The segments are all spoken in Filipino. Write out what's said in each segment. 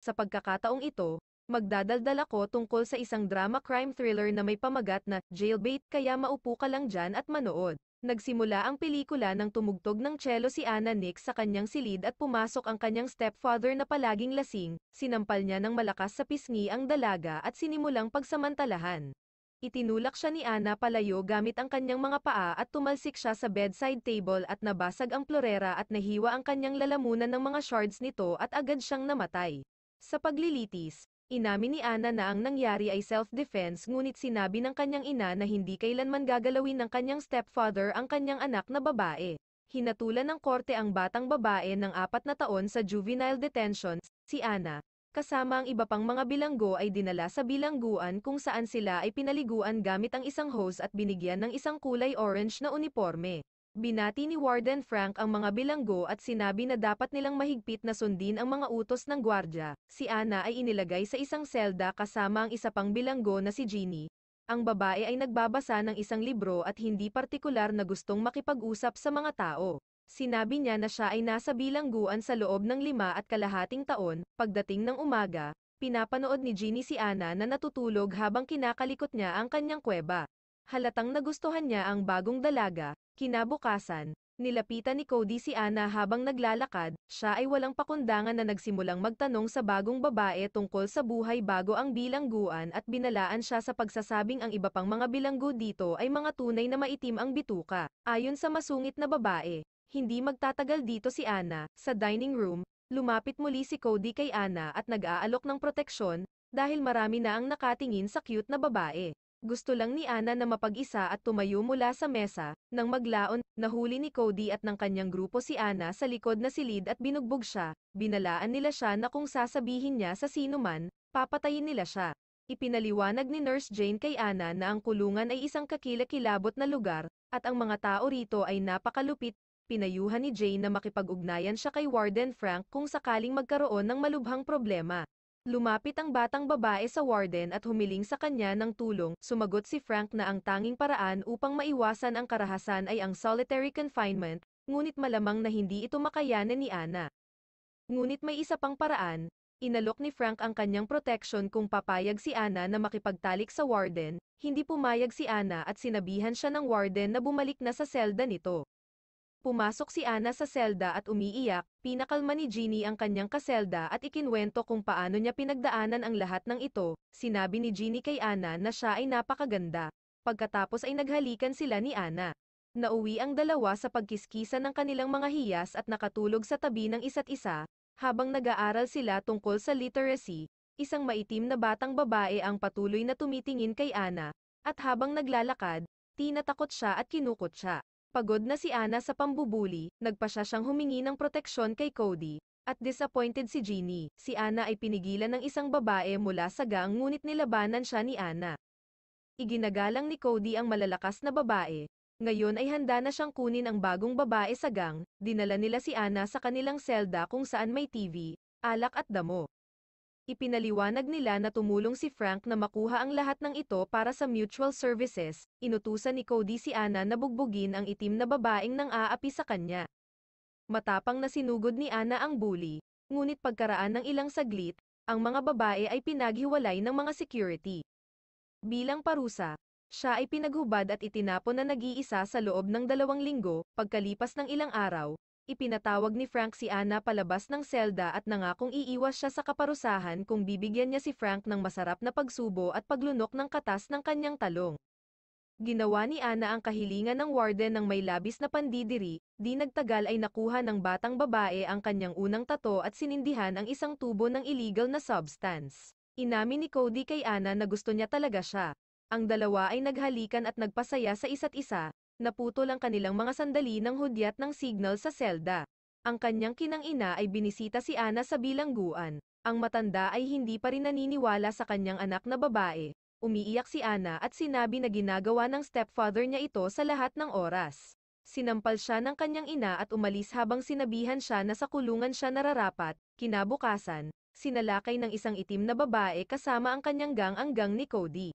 Sa pagkakataong ito, magdadaldal ako tungkol sa isang drama crime thriller na may pamagat na jailbait, kaya maupo ka lang dyan at manood. Nagsimula ang pelikula nang tumugtog ng cello si Anna Nick sa kanyang silid at pumasok ang kanyang stepfather na palaging lasing, sinampal niya ng malakas sa pisngi ang dalaga at sinimulang pagsamantalahan. Itinulak siya ni Anna palayo gamit ang kanyang mga paa at tumalsik siya sa bedside table at nabasag ang plorera at nahiwa ang kanyang lalamunan ng mga shards nito at agad siyang namatay. Sa paglilitis, inamin ni Anna na ang nangyari ay self-defense, ngunit sinabi ng kanyang ina na hindi kailanman gagalawin ng kanyang stepfather ang kanyang anak na babae. Hinatulan ng korte ang batang babae ng 4 na taon sa juvenile detention. Si Anna, kasama ang iba pang mga bilanggo, ay dinala sa bilangguan kung saan sila ay pinaliguan gamit ang isang hose at binigyan ng isang kulay orange na uniforme. Binati ni Warden Frank ang mga bilanggo at sinabi na dapat nilang mahigpit na sundin ang mga utos ng gwardya. Si Anna ay inilagay sa isang selda kasama ang isa pang bilanggo na si Jeannie. Ang babae ay nagbabasa ng isang libro at hindi partikular na gustong makipag-usap sa mga tao. Sinabi niya na siya ay nasa bilangguan sa loob ng 5.5 taon. Pagdating ng umaga, pinapanood ni Jeannie si Anna na natutulog habang kinakalikot niya ang kanyang kuweba. Halatang nagustuhan niya ang bagong dalaga. Kinabukasan, nilapitan ni Cody si Anna habang naglalakad. Siya ay walang pakundangan na nagsimulang magtanong sa bagong babae tungkol sa buhay bago ang bilangguan at binalaan siya sa pagsasabing ang iba pang mga bilanggo dito ay mga tunay na maitim ang bituka. Ayon sa masungit na babae, hindi magtatagal dito si Anna. Sa dining room, lumapit muli si Cody kay Anna at nag-aalok ng proteksyon dahil marami na ang nakatingin sa cute na babae. Gusto lang ni Anna na mapag-isa at tumayo mula sa mesa. Nang maglaon, nahuli ni Cody at ng kanyang grupo si Anna sa likod na silid at binugbog siya. Binalaan nila siya na kung sasabihin niya sa sino man, papatayin nila siya. Ipinaliwanag ni Nurse Jane kay Anna na ang kulungan ay isang kakilakilabot na lugar, at ang mga tao rito ay napakalupit. Pinayuhan ni Jane na makipag-ugnayan siya kay Warden Frank kung sakaling magkaroon ng malubhang problema. Lumapit ang batang babae sa warden at humiling sa kanya ng tulong. Sumagot si Frank na ang tanging paraan upang maiwasan ang karahasan ay ang solitary confinement, ngunit malamang na hindi ito makayanan ni Anna. Ngunit may isa pang paraan. Inalok ni Frank ang kanyang protection kung papayag si Anna na makipagtalik sa warden. Hindi pumayag si Anna at sinabihan siya ng warden na bumalik na sa selda nito. Pumasok si Anna sa selda at umiiyak. Pinakalma ni Jeannie ang kanyang kaselda at ikinwento kung paano niya pinagdaanan ang lahat ng ito. Sinabi ni Jeannie kay Anna na siya ay napakaganda. Pagkatapos ay naghalikan sila ni Anna. Nauwi ang dalawa sa pagkiskisan ng kanilang mga hiyas at nakatulog sa tabi ng isa't isa. Habang nag-aaral sila tungkol sa literacy, isang maitim na batang babae ang patuloy na tumitingin kay Anna. At habang naglalakad, tinatakot siya at kinukot siya. Pagod na si Anna sa pambubuli, nagpa siyang humingi ng proteksyon kay Cody. At disappointed si Jeannie, si Anna ay pinigilan ng isang babae mula sa gang ngunit nilabanan siya ni Anna. Iginagalang ni Cody ang malalakas na babae. Ngayon ay handa na siyang kunin ang bagong babae sa gang. Dinala nila si Anna sa kanilang selda kung saan may TV, alak at damo. Ipinaliwanag nila na tumulong si Frank na makuha ang lahat ng ito para sa mutual services. Inutusan ni Cody si Anna na bugbugin ang itim na babaeng nang aapi sa kanya. Matapang na sinugod ni Anna ang bully, ngunit pagkaraan ng ilang saglit, ang mga babae ay pinaghiwalay ng mga security. Bilang parusa, siya ay pinaghubad at itinapon na nag-iisa sa loob ng 2 linggo. Pagkalipas ng ilang araw, ipinatawag ni Frank si Anna palabas ng selda at nangakong iiwas siya sa kaparusahan kung bibigyan niya si Frank ng masarap na pagsubo at paglunok ng katas ng kanyang talong. Ginawa ni Anna ang kahilingan ng warden ng may labis na pandidiri. Di nagtagal ay nakuha ng batang babae ang kanyang unang tato at sinindihan ang isang tubo ng illegal na substance. Inamin ni Cody kay Anna na gusto niya talaga siya. Ang dalawa ay naghalikan at nagpasaya sa isa't isa. Naputol ang kanilang mga sandali ng hudyat ng signal sa selda. Ang kanyang kinang-ina ay binisita si Anna sa bilangguan. Ang matanda ay hindi pa rin naniniwala sa kanyang anak na babae. Umiiyak si Anna at sinabi na ginagawa ng stepfather niya ito sa lahat ng oras. Sinampal siya ng kanyang ina at umalis habang sinabihan siya na sa kulungan siya nararapat. Kinabukasan, sinalakay ng isang itim na babae kasama ang kanyang gang ni Cody.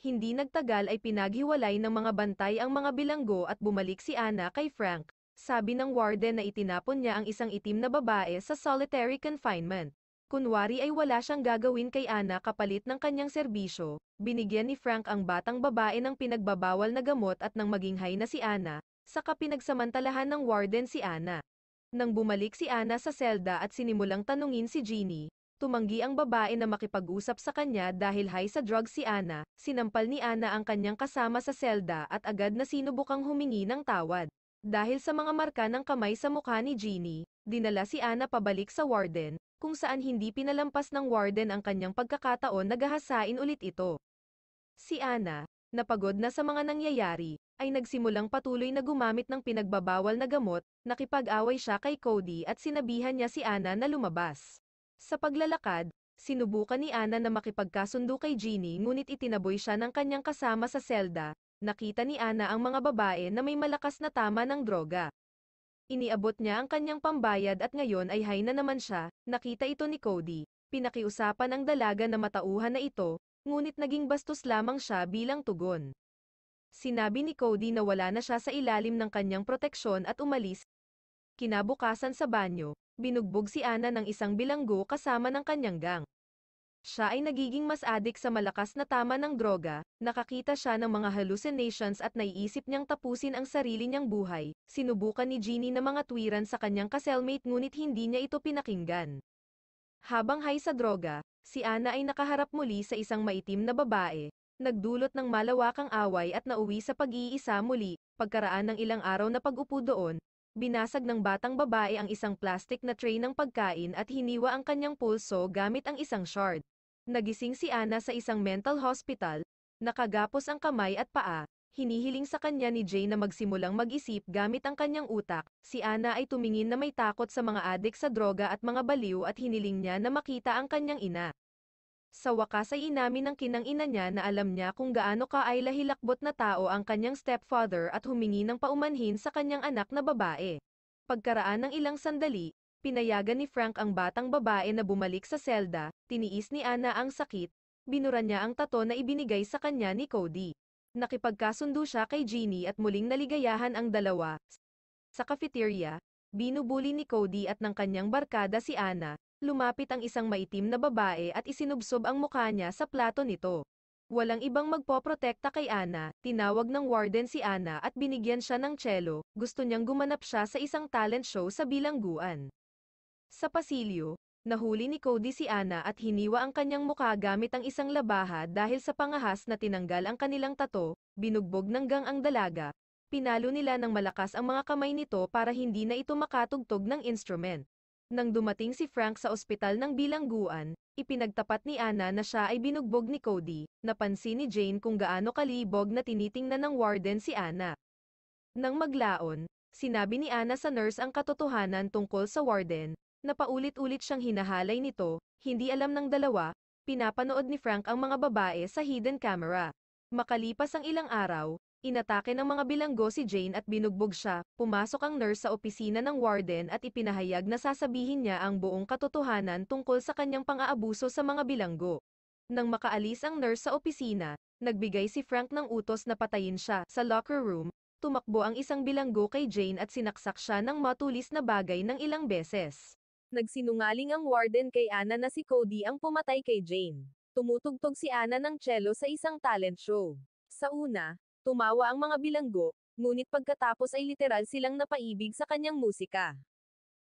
Hindi nagtagal ay pinaghiwalay ng mga bantay ang mga bilanggo at bumalik si Anna kay Frank. Sabi ng warden na itinapon niya ang isang itim na babae sa solitary confinement. Kunwari ay wala siyang gagawin kay Ana kapalit ng kanyang serbisyo, binigyan ni Frank ang batang babae ng pinagbabawal na gamot at nang maging high na si Ana, saka pinagsamantalahan ng warden si Ana. Nang bumalik si Ana sa selda at sinimulang tanungin si Jeannie, tumanggi ang babae na makipag-usap sa kanya dahil high sa drugs si Ana, sinampal ni Ana ang kanyang kasama sa selda at agad na sinubukang humingi ng tawad. Dahil sa mga marka ng kamay sa mukha ni Jeannie, dinala si Ana pabalik sa warden, kung saan hindi pinalampas ng warden ang kanyang pagkakataon na gahasain ulit ito. Si Ana, napagod na sa mga nangyayari, ay nagsimulang patuloy na gumamit ng pinagbabawal na gamot, nakipag-away siya kay Cody at sinabihan niya si Ana na lumabas. Sa paglalakad, sinubukan ni Ana na makipagkasundo kay Jeannie ngunit itinaboy siya ng kanyang kasama sa selda. Nakita ni Ana ang mga babae na may malakas na tama ng droga. Iniabot niya ang kanyang pambayad at ngayon ay high na naman siya. Nakita ito ni Cody. Pinakiusapan ang dalaga na matauhan na ito, ngunit naging bastos lamang siya bilang tugon. Sinabi ni Cody na wala na siya sa ilalim ng kanyang proteksyon at umalis. Kinabukasan sa banyo, binugbog si Ana ng isang bilanggo kasama ng kanyang gang. Siya ay nagiging mas adik sa malakas na tama ng droga, nakakita siya ng mga hallucinations at naiisip niyang tapusin ang sarili niyang buhay. Sinubukan ni Jeannie na mga tuwiran sa kanyang ka-cellmate ngunit hindi niya ito pinakinggan. Habang high sa droga, si Ana ay nakaharap muli sa isang maitim na babae, nagdulot ng malawakang away at nauwi sa pag-iisa muli. Pagkaraan ng ilang araw na pag-upo doon, binasag ng batang babae ang isang plastic na tray ng pagkain at hiniwa ang kanyang pulso gamit ang isang shard. Nagising si Ana sa isang mental hospital, nakagapos ang kamay at paa, hinihiling sa kanya ni Jay na magsimulang mag-isip gamit ang kanyang utak. Si Ana ay tumingin na may takot sa mga adik sa droga at mga baliw at hiniling niya na makita ang kanyang ina. Sa wakas ay inamin ng kinang-ina niya na alam niya kung gaano kaayla-hilakbot na tao ang kanyang stepfather at humingi ng paumanhin sa kanyang anak na babae. Pagkaraan ng ilang sandali, pinayagan ni Frank ang batang babae na bumalik sa selda, tiniis ni Ana ang sakit, binura niya ang tato na ibinigay sa kanya ni Cody. Nakipagkasundo siya kay Jeannie at muling naligayahan ang dalawa. Sa cafeteria, binubuli ni Cody at ng kanyang barkada si Ana, lumapit ang isang maitim na babae at isinubsob ang mukha niya sa plato nito. Walang ibang magpoprotekta kay Ana, tinawag ng warden si Ana at binigyan siya ng tselo, gusto niyang gumanap siya sa isang talent show sa bilangguan. Sa pasilyo, nahuli ni Cody si Ana at hiniwa ang kanyang mukha gamit ang isang labaha dahil sa pangahas na tinanggal ang kanilang tato, binugbog ng gang ang dalaga, pinalo nila ng malakas ang mga kamay nito para hindi na ito makatugtog ng instrument. Nang dumating si Frank sa ospital ng bilangguan, ipinagtapat ni Ana na siya ay binugbog ni Cody. Napansin ni Jane kung gaano kalibog na tinitingnan ng warden si Ana. Nang maglaon, sinabi ni Ana sa nurse ang katotohanan tungkol sa warden, na paulit-ulit siyang hinahalay nito. Hindi alam ng dalawa, pinapanood ni Frank ang mga babae sa hidden camera. Makalipas ang ilang araw, inatake ng mga bilanggo si Jane at binugbog siya. Pumasok ang nurse sa opisina ng warden at ipinahayag na sasabihin niya ang buong katotohanan tungkol sa kanyang pang-aabuso sa mga bilanggo. Nang makaalis ang nurse sa opisina, nagbigay si Frank ng utos na patayin siya. Sa locker room, tumakbo ang isang bilanggo kay Jane at sinaksak siya ng matulis na bagay ng ilang beses. Nagsinungaling ang warden kay Ana na si Cody ang pumatay kay Jane. Tumutugtog si Ana ng cello sa isang talent show. Sa una, tumawa ang mga bilanggo, ngunit pagkatapos ay literal silang napaibig sa kanyang musika.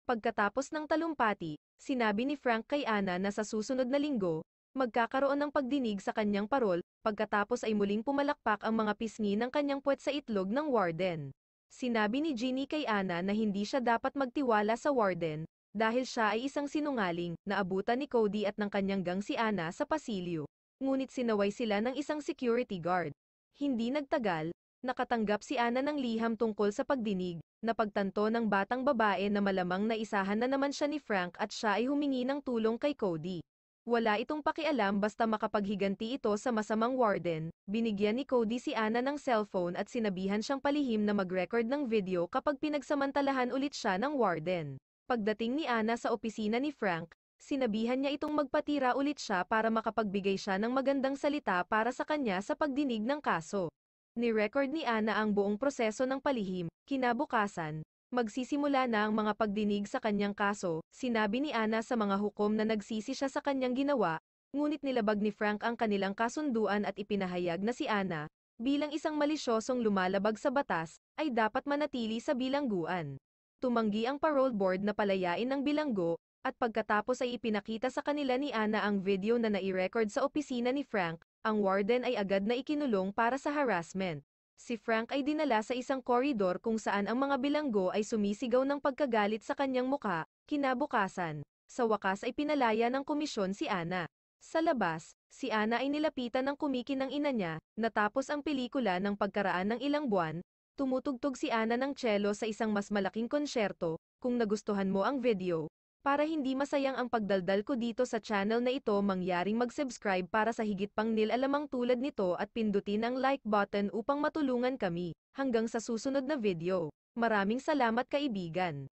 Pagkatapos ng talumpati, sinabi ni Frank kay Ana na sa susunod na linggo, magkakaroon ng pagdinig sa kanyang parol. Pagkatapos ay muling pumalakpak ang mga pisngi ng kanyang puwet sa itlog ng warden. Sinabi ni Jeannie kay Ana na hindi siya dapat magtiwala sa warden, dahil siya ay isang sinungaling. Naabutan ni Cody at ng kanyang gang si Ana sa pasilyo. Ngunit sinaway sila ng isang security guard. Hindi nagtagal, nakatanggap si Ana ng liham tungkol sa pagdinig, napagtanto ng batang babae na malamang naisahan na naman siya ni Frank at siya ay humingi ng tulong kay Cody. Wala itong pakialam basta makapaghiganti ito sa masamang warden. Binigyan ni Cody si Ana ng cellphone at sinabihan siyang palihim na mag-record ng video kapag pinagsamantalahan ulit siya ng warden. Pagdating ni Ana sa opisina ni Frank, sinabihan niya itong magpatira ulit siya para makapagbigay siya ng magandang salita para sa kanya sa pagdinig ng kaso. Ni-record ni Ana ang buong proseso ng palihim. Kinabukasan, Magsisimula na ang mga pagdinig sa kanyang kaso, sinabi ni Ana sa mga hukom na nagsisi siya sa kanyang ginawa, ngunit nilabag ni Frank ang kanilang kasunduan at ipinahayag na si Ana, bilang isang malisyosong lumalabag sa batas, ay dapat manatili sa bilangguan. Tumanggi ang parole board na palayain ang bilanggo, at pagkatapos ay ipinakita sa kanila ni Ana ang video na nai-record sa opisina ni Frank, ang warden ay agad na ikinulong para sa harassment. Si Frank ay dinala sa isang koridor kung saan ang mga bilanggo ay sumisigaw ng pagkagalit sa kanyang mukha. Kinabukasan, sa wakas ay pinalaya ng komisyon si Ana. Sa labas, si Ana ay nilapitan ng kumikinang ina niya. Natapos ang pelikula ng pagkaraan ng ilang buwan, tumutugtog si Ana ng cello sa isang mas malaking konsyerto. Kung nagustuhan mo ang video, para hindi masayang ang pagdaldal ko dito sa channel na ito, mangyaring mag-subscribe para sa higit pang nilalamang tulad nito at pindutin ang like button upang matulungan kami. Hanggang sa susunod na video. Maraming salamat kaibigan.